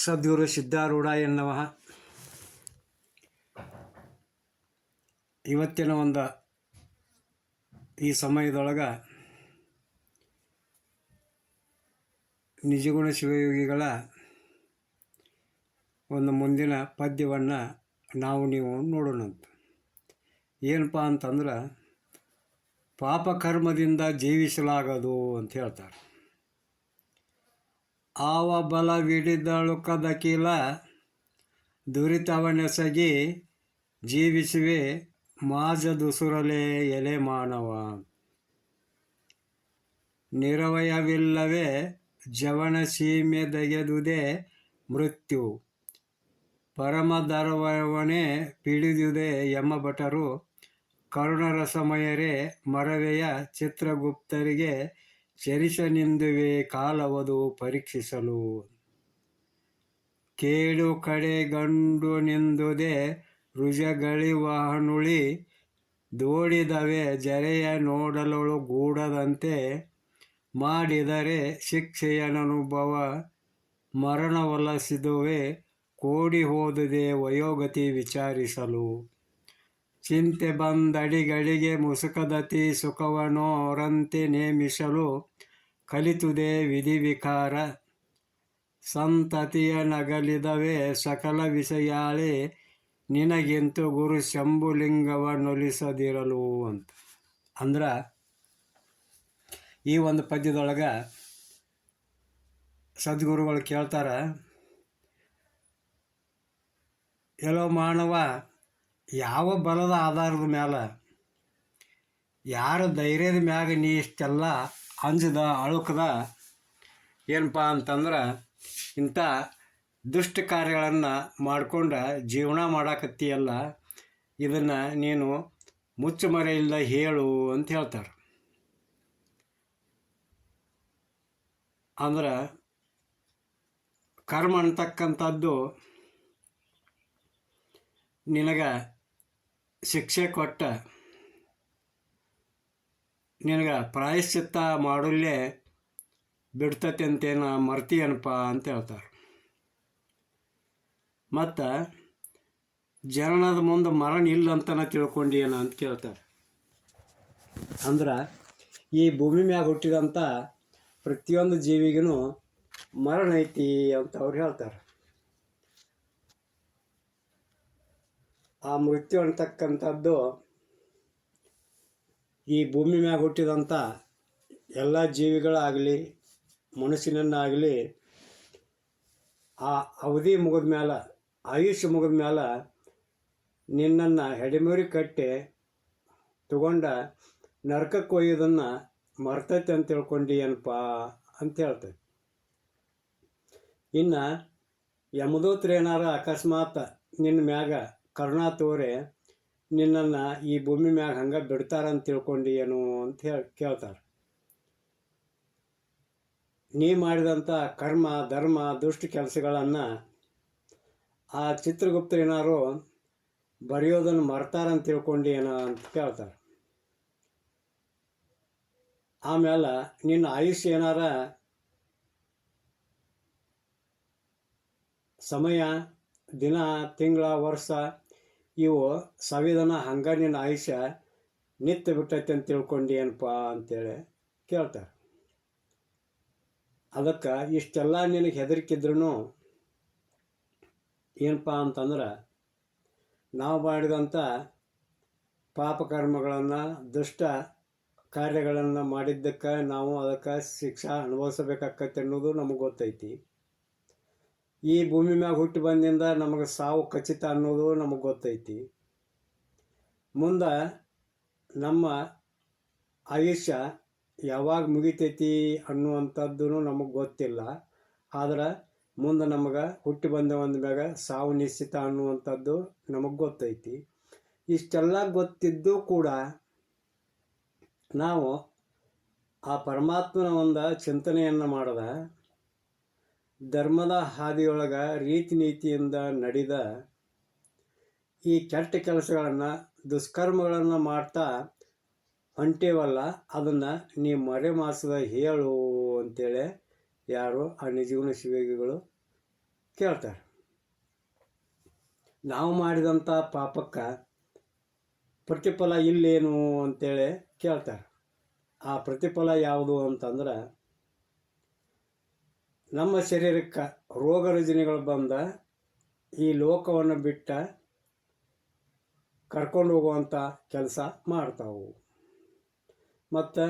ಸದ್ಗುರು ಸಿದ್ಧಾರೂಢಾಯ ನಮಃ. ಇವತ್ತಿನ ಈ ಸಮಯದೊಳಗೆ ನಿಜಗುಣ ಶಿವಯೋಗಿಗಳ ಮುಂದಿನ ಪದ್ಯವನ್ನು ನೀವು ನೋಡೋಣಂತ. ಏನಪ್ಪ ಅಂತಂದ್ರೆ, ಪಾಪಕರ್ಮದಿಂದ ಜೀವಿಸಲಾಗದು ಅಂತ ಹೇಳ್ತಾರೆ. ಆವ ಬಲವಿಡಿದಳುಕದಕಿಲ ದುರಿತವನೆಸಗಿ ಜೀವಿಸುವೆ ಮಾಜದುಸುರಲೆ ಎಲೆ ಮಾನವ. ನಿರವಯವಿಲ್ಲವೇ ಜವನ ಸೀಮೆದಗೆದುದೇ ಮೃತ್ಯು ಪರಮದರವನೇ ಪಿಡಿದುದೇ ಯಮಭಟರು ಕರುಣರಸಮಯರೇ ಮರವೆಯ ಚಿತ್ರಗುಪ್ತರಿಗೆ ಚರಿಸನಿಂದುವೆ ಕಾಲವದು ಪರೀಕ್ಷಿಸಲು. ಕೇಡು ಕಡೆಗಂಡು ನಿಂದುದೇ ರುಜಗಳಿವಹನುಳಿ ದೋಡಿದವೆ ಜರೆಯ ನೋಡಲೊಳು ಗೂಡದಂತೆ ಮಾಡಿದರೆ ಶಿಕ್ಷೆಯನನುಭವ ಮರಣವಲಸಿದುವೆ ಕೋಡಿ ಹೋದುದೇ ವಯೋಗತಿ ವಿಚಾರಿಸಲು. ಚಿಂತೆ ಬಂದಡಿಗಳಿಗೆ ಮುಸುಕದತಿ ಸುಖವನೋರಂತೆ ನೇಮಿಸಲು ಕಲಿತುದೇ ವಿಧಿವಿಕಾರ ಸಂತತಿಯ ನಗಲಿದವೆ ಸಕಲ ವಿಷಯಾಳೆ ನಿನಗಿಂತು ಗುರು ಶಂಭುಲಿಂಗವನ್ನೊಲಿಸದಿರಲು ಅಂತ. ಅಂದ್ರೆ ಈ ಪದ್ಯದೊಳಗೆ ಸದ್ಗುರುಗಳು ಕೇಳ್ತಾರೆ, ಎಲ್ಲೋ ಮಾನವ, ಯಾವ ಬಲದ ಆಧಾರದ ಮ್ಯಾಲ, ಯಾರ ಧೈರ್ಯದ ಮ್ಯಾಗ ನೀ ಇಷ್ಟೆಲ್ಲ ಅಂಜದ ಅಳುಕದ ಏನಪ್ಪ ಅಂತಂದ್ರೆ ಇಂಥ ದುಷ್ಟ ಕಾರ್ಯಗಳನ್ನು ಮಾಡ್ಕೊಂಡು ಜೀವನ ಮಾಡಾಕತ್ತೀಯಲ್ಲ, ಇದನ್ನು ನೀನು ಮುಚ್ಚುಮರೆಯಿಲ್ಲದ ಹೇಳು ಅಂತ ಹೇಳ್ತಾರೆ. ಅಂದ್ರೆ ಕರ್ಮ ಅಂತಕ್ಕಂಥದ್ದು ನಿನಗೆ ಶಿಕ್ಷೆ ಕೊಟ್ಟ ನಿನಗೆ ಪ್ರಾಯಶ್ಚಿತ್ತ ಮಾಡಲೇ ಬಿಡ್ತತಿ ಅಂತೇನು ಮರ್ತೀಯನಪ್ಪ ಅಂತ ಹೇಳ್ತಾರೆ. ಮತ್ತು ಜನನದ ಮುಂದೆ ಮರಣ ಇಲ್ಲಂತನ ತಿಳ್ಕೊಂಡಿಯೇನ ಅಂತ ಕೇಳ್ತಾರೆ. ಅಂದ್ರೆ ಈ ಭೂಮಿ ಮ್ಯಾಗ ಹುಟ್ಟಿದಂಥ ಪ್ರತಿಯೊಂದು ಜೀವಿಗೂ ಮರಣ ಐತಿ ಅಂತ ಅವ್ರು ಹೇಳ್ತಾರೆ. ಆ ಮೃತ್ಯು ಅಂತಕ್ಕಂಥದ್ದು ಈ ಭೂಮಿ ಮ್ಯಾಗ ಹುಟ್ಟಿದಂಥ ಎಲ್ಲ ಜೀವಿಗಳಾಗಲಿ ಮನುಷ್ಯನನ್ನಾಗಲಿ ಆ ಅವಧಿ ಮುಗಿದ ಮೇಲೆ, ಆಯುಷ್ಯ ಮುಗಿದ ಮೇಲೆ ನಿನ್ನನ್ನು ಹೆಡೆಮುರಿ ಕಟ್ಟಿ ತಗೊಂಡ ನರಕಕ್ಕೆ ಒಯ್ಯೋದನ್ನು ಮರ್ತೈತೆ ಅಂತ ತಿಳ್ಕೊಂಡೀಯನಪ್ಪ ಅಂತ ಹೇಳ್ತೈತೆ. ಇನ್ನು ಯಮದೂತರೇನಾರ ಅಕಸ್ಮಾತ್ ನಿನ್ನ ಮ್ಯಾಗ ಕರುಣಾ ತೋರೆ ನಿನ್ನನ್ನು ಈ ಭೂಮಿ ಮ್ಯಾಗ ಹಂಗೆ ಬಿಡ್ತಾರಂತ ತಿಳ್ಕೊಂಡೀಯೇನು ಅಂತ ಕೇಳ್ತಾರೆ. ನೀ ಮಾಡಿದಂಥ ಕರ್ಮ ಧರ್ಮ ದುಷ್ಟ ಕೆಲಸಗಳನ್ನು ಆ ಚಿತ್ರಗುಪ್ತರೇನಾರು ಬರೆಯೋದನ್ನು ಮರ್ತಾರಂತ ತಿಳ್ಕೊಂಡೇನ ಅಂತ ಕೇಳ್ತಾರೆ. ಆಮೇಲೆ ನಿನ್ನ ಆಯುಷ್ಯ ಏನಾರ ಸಮಯ ದಿನ ತಿಂಗಳ ವರ್ಷ ಇವು ಸಂವಿಧಾನ ಹಂಗೆ ನಿನ್ನ ಆಯುಷ್ಯ ನಿತ್ಯ ಬಿಟ್ಟೈತೆ ಅಂತ ತಿಳ್ಕೊಂಡೇನಪ್ಪ ಅಂತೇಳಿ ಕೇಳ್ತಾರೆ. ಅದಕ್ಕೆ ಇಷ್ಟೆಲ್ಲ ನಿನಗೆ ಹೆದರಿಕಿದ್ರೂ ಏನಪ್ಪ ಅಂತಂದ್ರೆ, ನಾವು ಮಾಡಿದಂಥ ಪಾಪಕರ್ಮಗಳನ್ನು ದುಷ್ಟ ಕಾರ್ಯಗಳನ್ನು ಮಾಡಿದ್ದಕ್ಕೆ ನಾವು ಅದಕ್ಕೆ ಶಿಕ್ಷೆ ಅನುಭವಿಸಬೇಕಾಕತ್ತೆ ಅನ್ನೋದು ನಮಗೆ ಗೊತ್ತೈತಿ. ಈ ಭೂಮಿ ಮ್ಯಾಗ ಹುಟ್ಟಿ ಬಂದಿಂದ ನಮಗೆ ಸಾವು ಖಚಿತ ಅನ್ನೋದು ನಮಗೆ ಗೊತ್ತೈತಿ. ಮುಂದೆ ನಮ್ಮ ಆಯುಷ್ಯ ಯಾವಾಗ ಮುಗಿತೈತಿ ಅನ್ನುವಂಥದ್ದು ನಮಗೆ ಗೊತ್ತಿಲ್ಲ. ಆದ್ರೆ ಮುಂದೆ ನಮಗೆ ಹುಟ್ಟಿ ಬಂದ ಮ್ಯಾಗ ಸಾವು ನಿಶ್ಚಿತ ಅನ್ನುವಂಥದ್ದು ನಮಗೆ ಗೊತ್ತೈತಿ. ಇಷ್ಟೆಲ್ಲ ಗೊತ್ತಿದ್ದು ಕೂಡ ನಾವು ಆ ಪರಮಾತ್ಮನ ಚಿಂತನೆಯನ್ನು ಮಾಡದ ಧರ್ಮದ ಹಾದಿಯೊಳಗೆ ರೀತಿ ನೀತಿಯಿಂದ ನಡೆದ ಈ ಕೆಟ್ಟ ಕೆಲಸಗಳನ್ನು ದುಷ್ಕರ್ಮಗಳನ್ನು ಮಾಡ್ತಾ ಹೊಂಟೇವಲ್ಲ, ಅದನ್ನು ನೀ ಮರೆಮಾಸದ ಹೇಳು ಅಂತೇಳಿ ಯಾರು ಆ ನಿಜಗುಣ ಶಿವಯೋಗಿಗಳು ಕೇಳ್ತಾರೆ. ನಾವು ಮಾಡಿದಂಥ ಪಾಪಕ್ಕೆ ಪ್ರತಿಫಲ ಇಲ್ಲೇನು ಅಂತೇಳಿ ಕೇಳ್ತಾರೆ. ಆ ಪ್ರತಿಫಲ ಯಾವುದು ಅಂತಂದ್ರೆ, ನಮ್ಮ ಶರೀರಕ್ಕೆ ರೋಗ ರುಜಿನಗಳು ಬಂದ ಈ ಲೋಕವನ್ನು ಬಿಟ್ಟ ಕರ್ಕೊಂಡು ಹೋಗುವಂಥ ಕೆಲಸ ಮಾಡ್ತಾವು. ಮತ್ತು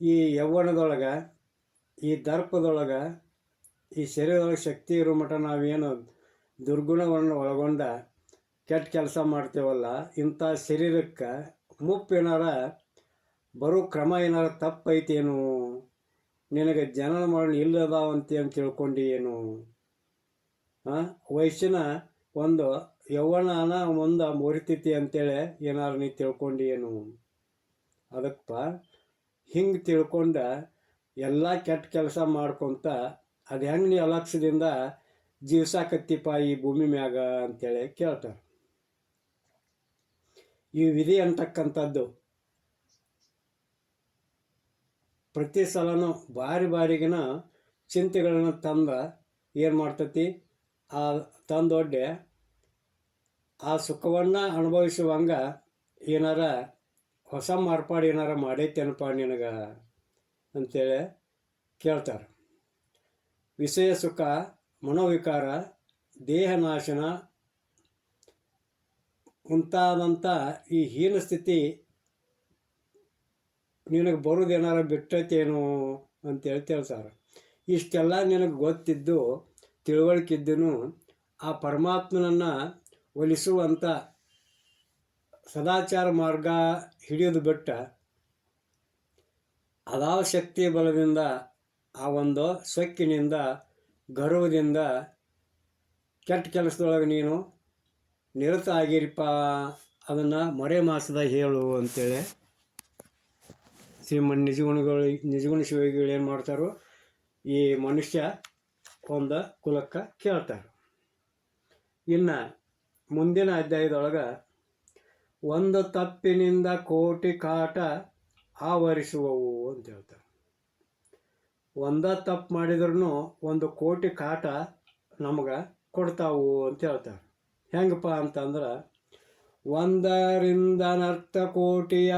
ಈ ಯೌವನದೊಳಗೆ, ಈ ದರ್ಪದೊಳಗೆ, ಈ ಶರೀರದೊಳಗೆ ಶಕ್ತಿ ಇರೋ ಮಟ್ಟ ನಾವೇನು ದುರ್ಗುಣವನ್ನು ಒಳಗೊಂಡ ಕೆಟ್ಟ ಕೆಲಸ ಮಾಡ್ತೇವಲ್ಲ, ಇಂಥ ಶರೀರಕ್ಕೆ ಮುಪ್ಪು ಏನಾರ ಬರೋ ಕ್ರಮ ಏನಾರ ತಪ್ಪೈತೇನು, ನಿನಗೆ ಜನನ ಮರಣ ಇಲ್ಲದಾವಂತೇನು ತಿಳ್ಕೊಂಡು ಏನು, ವಯಸ್ಸಿನ ಒಂದು ಯೌವನನ ಒಂದು ಮುರಿತೈತಿ ಅಂತೇಳಿ ಏನಾರು ನೀ ತಿಳ್ಕೊಂಡು ಏನು. ಅದಕ್ಕಪ್ಪ ಹಿಂಗೆ ತಿಳ್ಕೊಂಡ ಎಲ್ಲ ಕೆಟ್ಟ ಕೆಲಸ ಮಾಡ್ಕೊತ ಅದು ಹೆಂಗೆ ನೀ ಅಲಕ್ಷ್ಯದಿಂದ ಜೀವ್ಸಾಕತ್ತಿಪ್ಪ ಈ ಭೂಮಿ ಮ್ಯಾಗ ಅಂತೇಳಿ ಕೇಳ್ತಾರೆ. ಈ ವಿಧಿ ಅಂತಕ್ಕಂಥದ್ದು ಪ್ರತಿ ಸಲನೂ ಬಾರಿಗಿನ ಚಿಂತೆಗಳನ್ನು ಏನು ಮಾಡ್ತತಿ, ಆ ತಂದೊಡ್ಡೆ ಆ ಸುಖವನ್ನು ಅನುಭವಿಸುವಂಗ ಏನಾರ ಹೊಸ ಮಾರ್ಪಾಡು ಏನಾರ ಮಾಡೈತೇನಪ್ಪ ನಿನಗೆ ಅಂಥೇಳಿ ಕೇಳ್ತಾರೆ. ವಿಷಯ ಸುಖ, ಮನೋವಿಕಾರ, ದೇಹನಾಶನ ಮುಂತಾದಂಥ ಈ ಹೀನ ಸ್ಥಿತಿ ನಿನಗೆ ಬರೋದೇನಾರ ಬಿಟ್ಟೈತೇನು ಅಂತೇಳಿ ತಿಳಿಸ್ತಾರೆ. ಇಷ್ಟೆಲ್ಲ ನಿನಗೆ ಗೊತ್ತಿದ್ದು ತಿಳುವಳಿಕಿದ್ದೂ ಆ ಪರಮಾತ್ಮನನ್ನು ಒಲಿಸುವಂಥ ಸದಾಚಾರ ಮಾರ್ಗ ಹಿಡಿಯೋದು ಬಿಟ್ಟ ಅದಾವ ಶಕ್ತಿ ಬಲದಿಂದ ಆ ಒಂದು ಸೊಕ್ಕಿನಿಂದ ಗರ್ವದಿಂದ ಕೆಟ್ಟ ಕೆಲಸದೊಳಗೆ ನೀನು ನಿರತ ಆಗಿರಿಪ್ಪ, ಅದನ್ನು ಮರೆ ಮಾಸದಾಗ ಹೇಳು ಅಂತೇಳಿ ಶ್ರೀಮನ್ ನಿಜಗುಣ ಶಿವಯೋಗಿಗಳು ಏನು ಮಾಡ್ತಾರೋ ಈ ಮನುಷ್ಯ ಒಂದು ಕುಲಕ್ಕೆ ಕೇಳ್ತಾರೆ. ಇನ್ನು ಮುಂದಿನ ಅಧ್ಯಾಯದೊಳಗೆ ಒಂದು ತಪ್ಪಿನಿಂದ ಕೋಟಿ ಕಾಟ ಆವರಿಸುವವು ಅಂತ ಹೇಳ್ತಾರೆ. ಒಂದೇ ತಪ್ಪು ಮಾಡಿದ್ರೂ ಒಂದು ಕೋಟಿ ಕಾಟ ನಮಗೆ ಕೊಡ್ತಾವು ಅಂತ ಹೇಳ್ತಾರೆ. ಹೆಂಗಪ್ಪ ಅಂತಂದ್ರೆ, ಒಂದರಿಂದ ನರ್ತ ಕೋಟಿಯ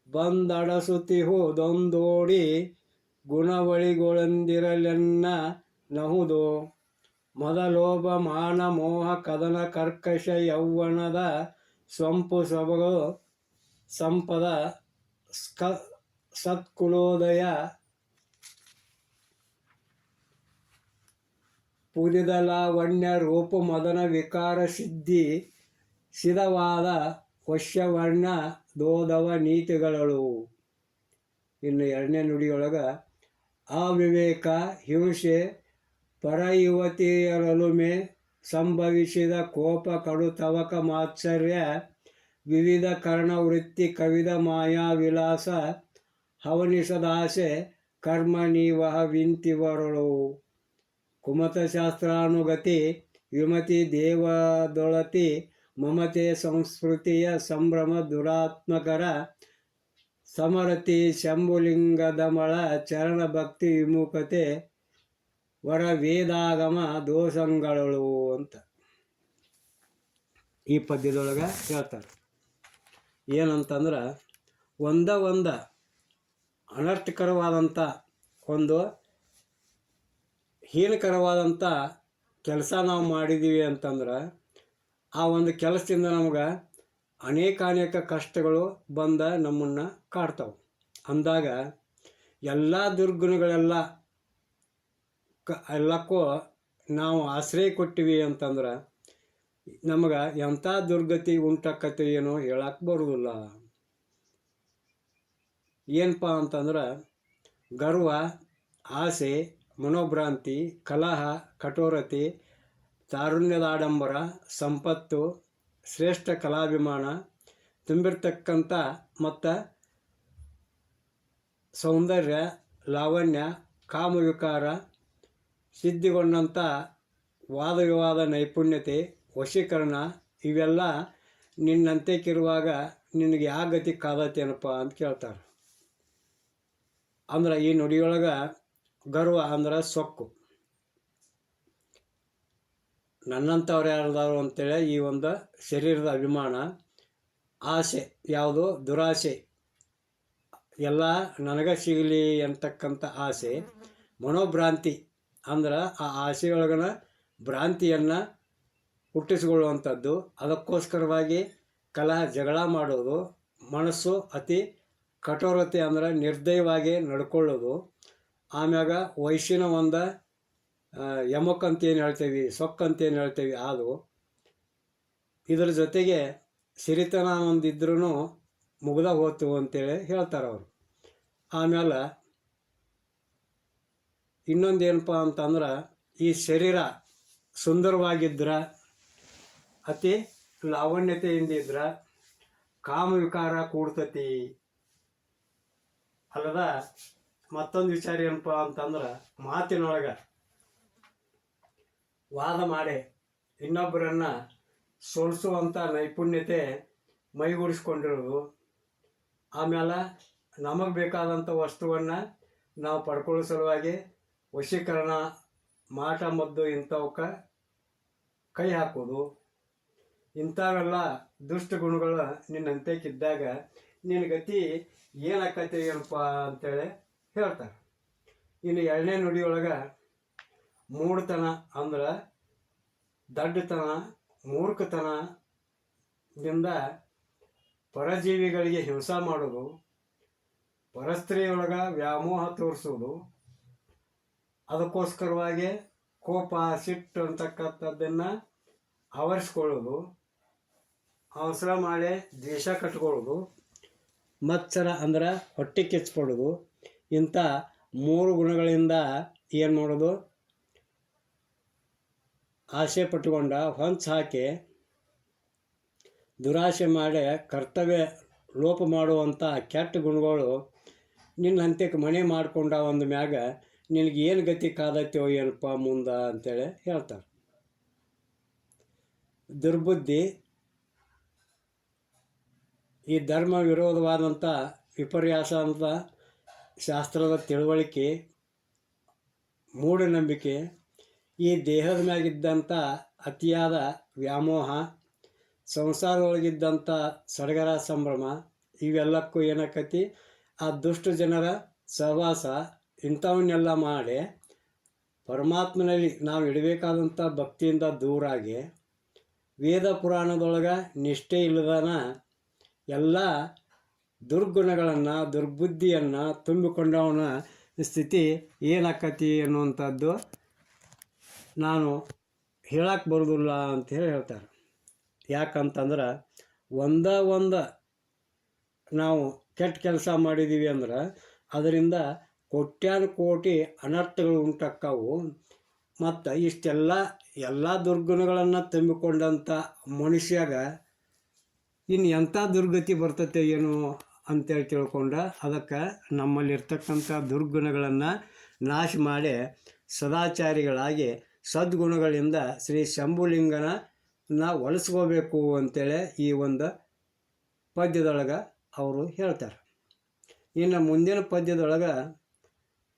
ಬಂದಡಸುತಿ ಹೋದೊಂದೋಡಿ ಗುಣವಳಿಗೊಳಂದಿರಲೆನ್ನ ನಹುದು ಮೊದಲೋಭ ಮಾನ ಮೋಹ ಕದನ ಕರ್ಕಶ ಯೌವನದ ಸೊಂಪು ಸೊಬಗು ಸಂಪದ ಸತ್ಕುಲೋದಯ ಪುದಿದ ಲಾವಣ್ಯ ರೂಪ ಮದನ ವಿಕಾರ ಸಿದ್ಧಿ ಸಿದ್ಧವಾದ ವಶ್ಯವರ್ಣ ದೋದವ ನೀತಿಗಳು. ಇನ್ನು ಎರಡನೇ ನುಡಿಯೊಳಗೆ ಅವಿವೇಕ ಹಿಂಸೆ ಪರ ಯುವತಿಯರಲುಮೆ ಸಂಭವಿಸಿದ ಕೋಪ ಕಡು ತವಕ ಮಾತ್ಸರ್ಯ ವಿವಿಧ ಕರ್ಣವೃತ್ತಿ ಕವಿದ ಮಾಯಾ ವಿಲಾಸ ಹವನಿಸದಾಸೆ ಕರ್ಮ ನೀವಹ ವಿಂತಿವರಳು ಕುಮತಶಾಸ್ತ್ರಾನುಗತಿ ವಿಮತಿ ದೇವದೊಳತಿ ಮಮತೆ ಸಂಸ್ಕೃತಿಯ ಸಂಭ್ರಮ ದುರಾತ್ಮಕರ ಸಮರತಿ ಶಂಭುಲಿಂಗದಮಳ ಚರಣ ಭಕ್ತಿ ವಿಮುಖತೆ ವರ ವೇದಾಗಮ ದೋಷಗಳು ಅಂತ ಈ ಪದ್ಯದೊಳಗೆ ಹೇಳ್ತಾರೆ. ಏನಂತಂದ್ರೆ, ಒಂದು ಅನರ್ಥಕರವಾದಂಥ ಒಂದು ಹೀನಕರವಾದಂಥ ಕೆಲಸ ನಾವು ಮಾಡಿದ್ದೀವಿ ಅಂತಂದ್ರೆ ಆ ಒಂದು ಕೆಲಸದಿಂದ ನಮ್ಗೆ ಅನೇಕ ಕಷ್ಟಗಳು ಬಂದ ನಮ್ಮನ್ನು ಕಾಡ್ತಾವೆ. ಅಂದಾಗ ಎಲ್ಲ ದುರ್ಗುಣಗಳೆಲ್ಲ ಎಲ್ಲಕ್ಕೂ ನಾವು ಆಶ್ರಯ ಕೊಟ್ಟಿವಿ ಅಂತಂದ್ರೆ ನಮಗೆ ಎಂಥ ದುರ್ಗತಿ ಉಂಟಾಕತಿ ಏನೋ ಹೇಳಕ್ಕೆ ಬರೋದಿಲ್ಲ. ಏನಪ್ಪ ಅಂತಂದ್ರೆ, ಗರ್ವ, ಆಸೆ, ಮನೋಭ್ರಾಂತಿ, ಕಲಹ, ಕಠೋರತೆ, ತಾರುಣ್ಯದ ಆಡಂಬರ, ಸಂಪತ್ತು, ಶ್ರೇಷ್ಠ ಕಲಾಭಿಮಾನ ತುಂಬಿರ್ತಕ್ಕಂಥ ಮತ್ತು ಸೌಂದರ್ಯ, ಲಾವಣ್ಯ, ಕಾಮವಿಕಾರ ಸಿದ್ಧಿಗೊಂಡಂಥ ವಾದವಿವಾದ ನೈಪುಣ್ಯತೆ, ವಶೀಕರಣ ಇವೆಲ್ಲ ನಿನ್ನಂತೆಕ್ಕಿರುವಾಗ ನಿನಗೆ ಯಾವ ಗತಿ ಕಾದತ್ತೇನಪ್ಪ ಅಂತ ಕೇಳ್ತಾರೆ. ಅಂದ್ರೆ ಈ ನುಡಿಯೊಳಗೆ ಗರ್ವ ಅಂದ್ರೆ ಸೊಕ್ಕು, ನನ್ನಂಥವ್ರು ಯಾರ್ದಾರು ಅಂತೇಳಿ ಈ ಒಂದು ಶರೀರದ ಅಭಿಮಾನ, ಆಸೆ, ಯಾವುದು ದುರಾಸೆ, ಎಲ್ಲ ನನಗೆ ಸಿಗಲಿ ಅಂತಕ್ಕಂಥ ಆಸೆ, ಮನೋಭ್ರಾಂತಿ ಅಂದ್ರೆ ಆ ಆಸೆಯೊಳಗನ ಭ್ರಾಂತಿಯನ್ನು ಹುಟ್ಟಿಸಿಕೊಳ್ಳುವಂಥದ್ದು. ಅದಕ್ಕೋಸ್ಕರವಾಗಿ ಕಲಹ ಜಗಳ ಮಾಡೋದು, ಮನಸ್ಸು ಅತಿ ಕಠೋರತೆ ಅಂದ್ರೆ ನಿರ್ದಯವಾಗಿ ನಡ್ಕೊಳ್ಳೋದು. ಆಮ್ಯಾಗ ವಯಸ್ಸಿನ ಒಂದು ಯಮಕ್ಕಂತ ಏನು ಹೇಳ್ತೀವಿ, ಸೊಕ್ಕಂತೇನು ಹೇಳ್ತೀವಿ ಅದು. ಇದರ ಜೊತೆಗೆ ಸಿರಿತನ ಒಂದಿದ್ರೂ ಮುಗ್ದ ಹೋತು ಅಂತೇಳಿ ಹೇಳ್ತಾರೆ ಅವರು. ಆಮೇಲೆ ಇನ್ನೊಂದು ಏನಪ್ಪ ಅಂತಂದ್ರೆ, ಈ ಶರೀರ ಸುಂದರವಾಗಿದ್ರೆ, ಅತಿ ಲಾವಣ್ಯತೆಯಿಂದ ಇದ್ರೆ ಕಾಮವಿಕಾರ ಕೂಡ್ತತಿ ಅಲ್ಲದ. ಮತ್ತೊಂದು ವಿಚಾರ ಏನಪ್ಪ ಅಂತಂದ್ರೆ, ಮಾತಿನೊಳಗೆ ವಾದ ಮಾಡಿ ಇನ್ನೊಬ್ಬರನ್ನ ಸೋಲಿಸುವಂಥ ನೈಪುಣ್ಯತೆ ಮೈಗೂಡಿಸ್ಕೊಂಡಿರೋದು. ಆಮೇಲೆ ನಮಗೆ ಬೇಕಾದಂಥ ವಸ್ತುವನ್ನು ನಾವು ಪಡ್ಕೊಳ್ಳೋ ಸಲುವಾಗಿ ವಶೀಕರಣ, ಮಾಟ, ಮದ್ದು ಇಂಥವಕ್ಕೆ ಕೈ ಹಾಕೋದು. ಇಂಥವೆಲ್ಲ ದುಷ್ಟ ಗುಣಗಳು ನಿನ್ನಂತೆಕ್ಕಿದ್ದಾಗ ನಿನ್ನ ಗತಿ ಏನಾಕತಿ ಏನಪ್ಪ ಅಂತೇಳಿ ಹೇಳ್ತಾರೆ. ಇನ್ನು ಎರಡನೇ ನುಡಿಯೊಳಗೆ ಮೂಢತನ ಅಂದ್ರೆ ದಡ್ಡತನ, ಮೂರ್ಖತನದಿಂದ ಪರಜೀವಿಗಳಿಗೆ ಹಿಂಸೆ ಮಾಡೋದು, ಪರಸ್ತ್ರೀಯೊಳಗೆ ವ್ಯಾಮೋಹ ತೋರಿಸೋದು, ಅದಕ್ಕೋಸ್ಕರವಾಗಿ ಕೋಪ, ಸಿಟ್ಟು ಅಂತಕ್ಕಂಥದ್ದನ್ನು ಆವರಿಸ್ಕೊಳ್ಳೋದು, ಅವಸರ ಮಾಡಿ ದ್ವೇಷ ಕಟ್ಕೊಳ್ಳೋದು, ಮತ್ಸರ ಅಂದ್ರೆ ಹೊಟ್ಟೆ ಕೆಚ್ಕೊಳ್ಳೋದು. ಇಂಥ 3 ಗುಣಗಳಿಂದ ಏನು ಮಾಡೋದು, ಆಸೆ ಪಟ್ಟುಕೊಂಡ ಹೊಂಚು ಹಾಕಿ ದುರಾಸೆ ಮಾಡಿ ಕರ್ತವ್ಯ ಲೋಪ ಮಾಡುವಂಥ ಕೆಟ್ಟ ಗುಣಗಳು ನಿನ್ನ ಹಂತಕ್ಕೆ ಮನೆ ಮಾಡಿಕೊಂಡ ಒಂದು ಮ್ಯಾಗ ನಿನಗೆ ಏನು ಗತಿ ಕಾದತ್ತೋ ಏನಪ್ಪ ಮುಂದೆ ಅಂತೇಳಿ ಹೇಳ್ತಾರೆ. ದುರ್ಬುದ್ಧಿ, ಈ ಧರ್ಮ ವಿರೋಧವಾದಂಥ ವಿಪರ್ಯಾಸ ಅಂತ ಶಾಸ್ತ್ರದ ತಿಳುವಳಿಕೆ, ಮೂಢನಂಬಿಕೆ, ಈ ದೇಹದ ಮ್ಯಾಗಿದ್ದಂಥ ಅತಿಯಾದ ವ್ಯಾಮೋಹ, ಸಂಸಾರದೊಳಗಿದ್ದಂಥ ಸಡಗರ ಸಂಭ್ರಮ, ಇವೆಲ್ಲಕ್ಕೂ ಏನಾಕತಿ, ಆ ದುಷ್ಟ ಜನರ ಸಹವಾಸ ಇಂಥವನ್ನೆಲ್ಲ ಮಾಡಿ ಪರಮಾತ್ಮನಲ್ಲಿ ನಾವು ಇಡಬೇಕಾದಂಥ ಭಕ್ತಿಯಿಂದ ದೂರಾಗಿ ವೇದ ಪುರಾಣದೊಳಗೆ ನಿಷ್ಠೆ ಇಲ್ಲದನ ಎಲ್ಲ ದುರ್ಗುಣಗಳನ್ನು, ದುರ್ಬುದ್ಧಿಯನ್ನು ತುಂಬಿಕೊಂಡವನ ಸ್ಥಿತಿ ಏನಾಕತಿ ಅನ್ನುವಂಥದ್ದು ನಾನು ಹೇಳಕ್ಕೆ ಬರೋದಿಲ್ಲ ಅಂಥೇಳಿ ಹೇಳ್ತಾರೆ. ಯಾಕಂತಂದ್ರೆ ಒಂದು ನಾವು ಕೆಟ್ಟ ಕೆಲಸ ಮಾಡಿದ್ದೀವಿ ಅಂದ್ರೆ ಅದರಿಂದ ಕೋಟ್ಯಾನುಕೋಟಿ ಅನರ್ಥಗಳು ಉಂಟಾಕ್ಕವು. ಮತ್ತು ಎಲ್ಲ ದುರ್ಗುಣಗಳನ್ನು ತುಂಬಿಕೊಂಡಂಥ ಮನುಷ್ಯಾಗ ಇನ್ನು ಎಂಥ ದುರ್ಗತಿ ಬರ್ತತೆ ಏನು ಅಂತೇಳಿ ತಿಳ್ಕೊಂಡ, ಅದಕ್ಕೆ ನಮ್ಮಲ್ಲಿರ್ತಕ್ಕಂಥ ದುರ್ಗುಣಗಳನ್ನು ನಾಶ ಮಾಡಿ ಸದಾಚಾರಿಗಳಾಗಿ ಸದ್ಗುಣಗಳಿಂದ ಶ್ರೀ ಶಂಭುಲಿಂಗನ ಒಲಿಸ್ಕೋಬೇಕು ಅಂತೇಳಿ ಈ ಒಂದು ಪದ್ಯದೊಳಗೆ ಅವರು ಹೇಳ್ತಾರೆ. ಇನ್ನು ಮುಂದಿನ ಪದ್ಯದೊಳಗೆ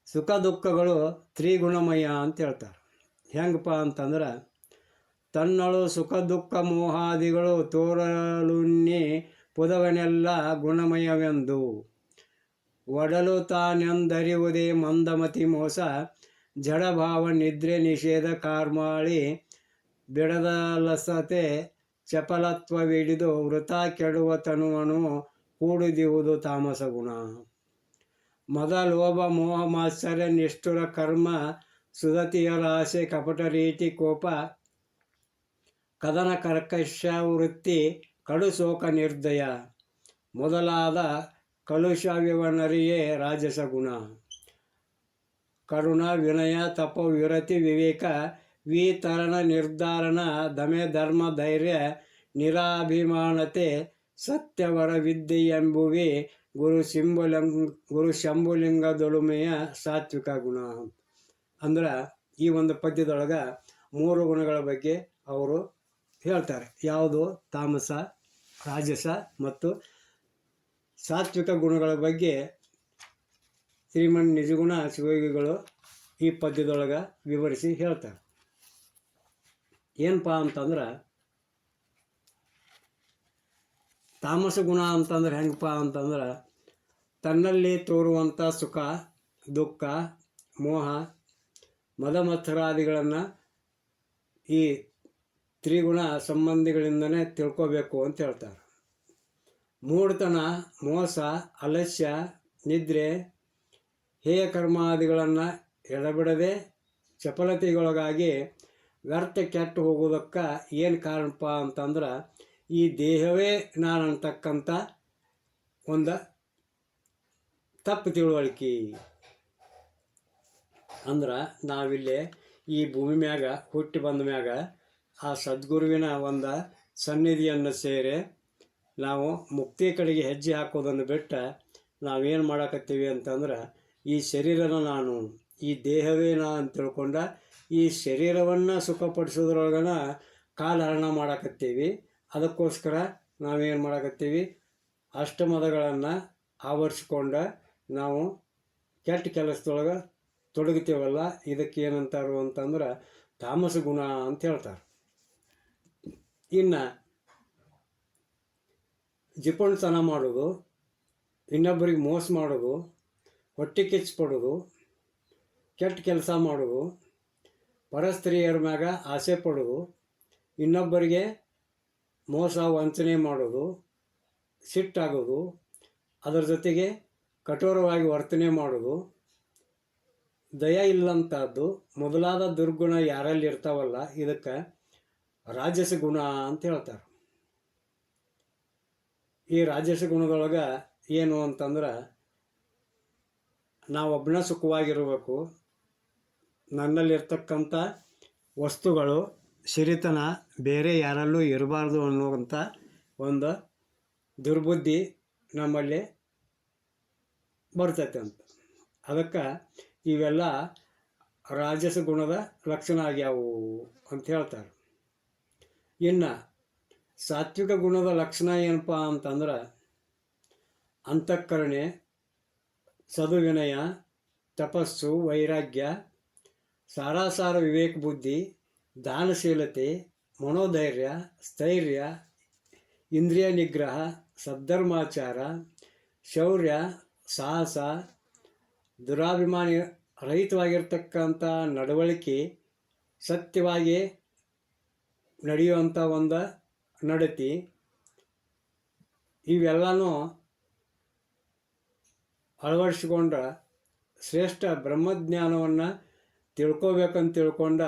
ಸುಖ ದುಃಖಗಳು ತ್ರಿಗುಣಮಯ ಅಂತ ಹೇಳ್ತಾರೆ. ಹೆಂಗಪ್ಪ ಅಂತಂದ್ರೆ, ತನ್ನಳು ಸುಖ ದುಃಖ ಮೋಹಾದಿಗಳು ತೋರಲುನ್ನಿ ಪುದವನೆಲ್ಲ ಗುಣಮಯವೆಂದು ಒಡಲು ತಾನೆಂದರಿವುದೇ ಮಂದಮತಿ ಮೋಸ ಜಡಭಾವ ನಿದ್ರೆ ನಿಷೇಧ ಕಾರ್ಮಾಳಿ ಬಿಡದಲಸತೆ ಚಪಲತ್ವವಿಡಿದು ವೃತ ಕೆಡುವ ತನುವನು ಕೂಡಿದಿರುವುದು ತಾಮಸ ಗುಣ. ಮದ ಲೋಭ ಮೋಹ ಮಾತ್ಸರ್ಯ ನಿಷ್ಠುರ ಕರ್ಮ ಸುದತಿಯರ ಆಸೆ ಕಪಟ ರೀತಿ ಕೋಪ ಕದನ ಕರ್ಕಶ ವೃತ್ತಿ ಕಡು ಶೋಕ ನಿರ್ದಯ ಮೊದಲಾದ ಕಲುಷವಿವನರಿಯೇ ರಾಜಸ ಗುಣ. ಕರುಣ ವಿನಯ ತಪ ವಿರತಿ ವಿವೇಕ ವಿತರಣ ನಿರ್ಧಾರಣ ದಮೆ ಧರ್ಮ ಧೈರ್ಯ ನಿರಾಭಿಮಾನತೆ ಸತ್ಯವರ ವಿದ್ಯೆ ಎಂಬುವೆ ಗುರು ಶಂಭುಲಿಂಗದೊಳುಮೆಯ ಸಾತ್ವಿಕ ಗುಣ. ಅಂದ್ರೆ ಈ ಒಂದು ಪದ್ಯದೊಳಗೆ 3 ಗುಣಗಳ ಬಗ್ಗೆ ಅವರು ಹೇಳ್ತಾರೆ. ಯಾವುದು? ತಾಮಸ, ರಾಜಸ ಮತ್ತು ಸಾತ್ವಿಕ ಗುಣಗಳ ಬಗ್ಗೆ ಶ್ರೀಮನ್ ನಿಜಗುಣ ಶಿವಯೋಗಿಗಳು ಈ ಪದ್ಯದೊಳಗೆ ವಿವರಿಸಿ ಹೇಳ್ತಾರೆ. ಏನಪ್ಪ ಅಂತಂದ್ರೆ ತಾಮಸ ಗುಣ ಅಂತಂದ್ರೆ ಹೆಂಗಪ್ಪ ಅಂತಂದ್ರೆ ತನ್ನಲ್ಲಿ ತೋರುವಂಥ ಸುಖ ದುಃಖ ಮೋಹ ಮದಮತ್ಸರಾದಿಗಳನ್ನು ಈ ತ್ರಿಗುಣ ಸಂಬಂಧಿಗಳಿಂದನೇ ತಿಳ್ಕೋಬೇಕು ಅಂತ ಹೇಳ್ತಾರೆ. ಮೂಢತನ, ಮೋಸ, ಅಲಸ್ಯ, ನಿದ್ರೆ, ಹೇಯ ಕರ್ಮಾದಿಗಳನ್ನು ಎಡಬಿಡದೆ ಚಪಲತೆಗೊಳಗಾಗಿ ವ್ಯರ್ಥ ಕೆಟ್ಟು ಹೋಗೋದಕ್ಕೆ ಏನು ಕಾರಣಪ್ಪ ಅಂತಂದ್ರೆ ಈ ದೇಹವೇ ನಾನು ಅಂತಕ್ಕಂಥ ಒಂದು ತಪ್ಪು ತಿಳುವಳಿಕೆ. ಅಂದ್ರೆ ನಾವಿಲ್ಲಿ ಈ ಭೂಮಿ ಮ್ಯಾಗ ಹುಟ್ಟಿ ಬಂದ ಮ್ಯಾಗ ಆ ಸದ್ಗುರುವಿನ ಒಂದು ಸನ್ನಿಧಿಯನ್ನು ಸೇರಿ ನಾವು ಮುಕ್ತಿ ಕಡೆಗೆ ಹೆಜ್ಜೆ ಹಾಕೋದನ್ನು ಬಿಟ್ಟು ನಾವೇನು ಮಾಡಕತ್ತೀವಿ ಅಂತಂದ್ರೆ ಈ ಶರೀರನ ನಾನು, ಈ ದೇಹವೇ ನಾ ಅಂತ ತಿಳ್ಕೊಂಡ ಈ ಶರೀರವನ್ನು ಸುಖಪಡಿಸೋದ್ರೊಳಗನ ಕಾಲಹರಣ ಮಾಡಕತ್ತೀವಿ. ಅದಕ್ಕೋಸ್ಕರ ನಾವೇನು ಮಾಡಕತ್ತೀವಿ, ಅಷ್ಟಮದಗಳನ್ನು ಆವರಿಸ್ಕೊಂಡು ನಾವು ಕೆಟ್ಟ ಕೆಲಸದೊಳಗೆ ತೊಡಗುತ್ತೇವಲ್ಲ, ಇದಕ್ಕೆ ಏನಂತಾರು ಅಂತಂದ್ರೆ ತಾಮಸ ಗುಣ ಅಂತ ಹೇಳ್ತಾರೆ. ಇನ್ನು ಜಿಪುಣತನ ಮಾಡೋದು, ಇನ್ನೊಬ್ಬರಿಗೆ ಮೋಸ ಮಾಡೋದು, ಹೊಟ್ಟೆ ಕಿಚ್ಚು ಕೆಟ್ಟ ಕೆಲಸ ಮಾಡೋದು, ಪರಸ್ತ್ರೀಯರ ಮ್ಯಾಗ ಆಸೆ ಪಡೋದು, ಇನ್ನೊಬ್ಬರಿಗೆ ಮೋಸ ವಂಚನೆ ಮಾಡೋದು, ಸಿಟ್ಟಾಗೋದು, ಅದರ ಜೊತೆಗೆ ಕಠೋರವಾಗಿ ವರ್ತನೆ ಮಾಡೋದು, ದಯ ಇಲ್ಲಂಥದ್ದು ಮೊದಲಾದ ದುರ್ಗುಣ ಯಾರಲ್ಲಿ ಇರ್ತಾವಲ್ಲ ಇದಕ್ಕೆ ರಾಜಸ ಗುಣ ಅಂತ ಹೇಳ್ತಾರೆ. ಈ ರಾಜಸ ಗುಣದೊಳಗೆ ಏನು ಅಂತಂದ್ರೆ ನಾವೊಬ್ಬನ ಸುಖವಾಗಿರಬೇಕು, ನನ್ನಲ್ಲಿರ್ತಕ್ಕಂಥ ವಸ್ತುಗಳು ಸಿರಿತನ ಬೇರೆ ಯಾರಲ್ಲೂ ಇರಬಾರ್ದು ಅನ್ನುವಂಥ ಒಂದು ದುರ್ಬುದ್ಧಿ ನಮ್ಮಲ್ಲಿ ಬರ್ತೈತೆ ಅಂತ. ಅದಕ್ಕೆ ಇವೆಲ್ಲ ರಾಜಸ ಗುಣದ ಲಕ್ಷಣ ಆಗ್ಯಾವು ಅಂತ ಹೇಳ್ತಾರೆ. ಇನ್ನು ಸಾತ್ವಿಕ ಗುಣದ ಲಕ್ಷಣ ಏನಪ್ಪ ಅಂತಂದ್ರೆ ಅಂತಃಕರಣೆ, ಸದುವಿನಯ, ತಪಸ್ಸು, ವೈರಾಗ್ಯ, ಸಾರಾಸಾರ ವಿವೇಕ ಬುದ್ಧಿ, ದಾನಶೀಲತೆ, ಮನೋಧೈರ್ಯ, ಸ್ಥೈರ್ಯ, ಇಂದ್ರಿಯ ನಿಗ್ರಹ, ಸದ್ಧರ್ಮಾಚಾರ, ಶೌರ್ಯ, ಸಾಹಸ, ದುರಾಭಿಮಾನಿ ರಹಿತವಾಗಿರ್ತಕ್ಕಂಥ ನಡವಳಿಕೆ, ಸತ್ಯವಾಗಿ ನಡೆಯುವಂಥ ಒಂದು ನಡತೆ, ಇವೆಲ್ಲನೂ ಅಳವಡಿಸಿಕೊಂಡ್ರೆ ಶ್ರೇಷ್ಠ ಬ್ರಹ್ಮಜ್ಞಾನವನ್ನು ತಿಳ್ಕೊಬೇಕಂತ ತಿಳ್ಕೊಂಡ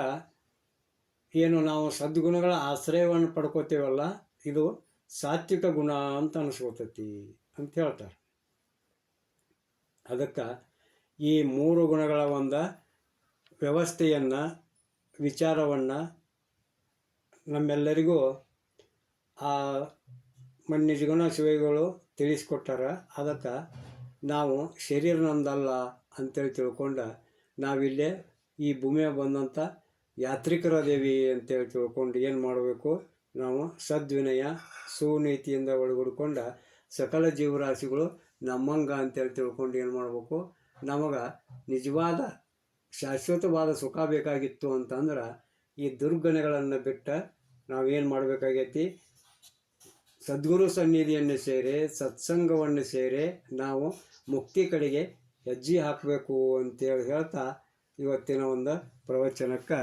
ಏನು ನಾವು ಸದ್ಗುಣಗಳ ಆಶ್ರಯವನ್ನು ಪಡ್ಕೋತೀವಲ್ಲ ಇದು ಸಾತ್ವಿಕ ಗುಣ ಅಂತ ಅನಿಸ್ಕೊತೈತಿ ಅಂತ ಹೇಳ್ತಾರೆ. ಅದಕ್ಕೆ ಈ ಮೂರು ಗುಣಗಳ ಒಂದು ವ್ಯವಸ್ಥೆಯನ್ನು ವಿಚಾರವನ್ನು ನಮ್ಮೆಲ್ಲರಿಗೂ ಆ ಮನ್ನಿಜಗುಣ ಶಿವಗಳು ತಿಳಿಸ್ಕೊಟ್ಟಾರ. ಅದಕ್ಕೆ ನಾವು ಶರೀರ ನಮ್ಮದಲ್ಲ ಅಂತೇಳಿ ತಿಳ್ಕೊಂಡು ನಾವಿಲ್ಲೇ ಈ ಭೂಮಿಯ ಬಂದಂಥ ಯಾತ್ರಿಕರದೇವಿ ಅಂತೇಳಿ ತಿಳ್ಕೊಂಡು ಏನು ಮಾಡಬೇಕು, ನಾವು ಸದ್ವಿನಯ ಸುನೀತಿಯಿಂದ ಒಳಗಡ್ಕೊಂಡು ಸಕಲ ಜೀವರಾಶಿಗಳು ನಮ್ಮಂಗ ಅಂತೇಳಿ ತಿಳ್ಕೊಂಡು ಏನು ಮಾಡಬೇಕು, ನಮಗೆ ನಿಜವಾದ ಶಾಶ್ವತವಾದ ಸುಖ ಬೇಕಾಗಿತ್ತು ಅಂತಂದ್ರೆ ಈ ದುರ್ಗುಣಗಳನ್ನು ಬಿಟ್ಟು ನಾವೇನು ಮಾಡಬೇಕಾಗೈತಿ, ಸದ್ಗುರು ಸನ್ನಿಧಿಯನ್ನು ಸೇರಿ ಸತ್ಸಂಗವನ್ನು ಸೇರಿ ನಾವು ಮುಕ್ತಿ ಕಡೆಗೆ ಹೆಜ್ಜೆ ಹಾಕಬೇಕು ಅಂತೇಳಿ ಹೇಳ್ತಾ ಇವತ್ತಿನ ಒಂದು ಪ್ರವಚನಕ್ಕೆ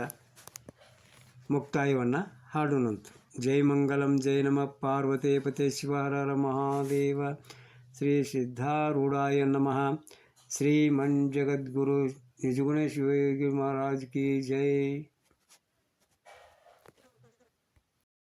ಮುಕ್ತಾಯವನ್ನು ಹಾಡೋಣಂತ. ಜೈ ಮಂಗಲಂ, ಜೈ ನಮಃ ಪಾರ್ವತಿ ಪತೆ ಶಿವ ಹರ ಹರ ಮಹಾದೇವ. ಶ್ರೀ ಸಿದ್ಧಾರೂಢಾಯ ನಮಃ. ಶ್ರೀ ಮಂಜಗದ್ಗುರು ನಿಜಗುಣ ಶಿವಯೋಗಿ ಮಹಾರಾಜ್ ಕಿ ಜೈ.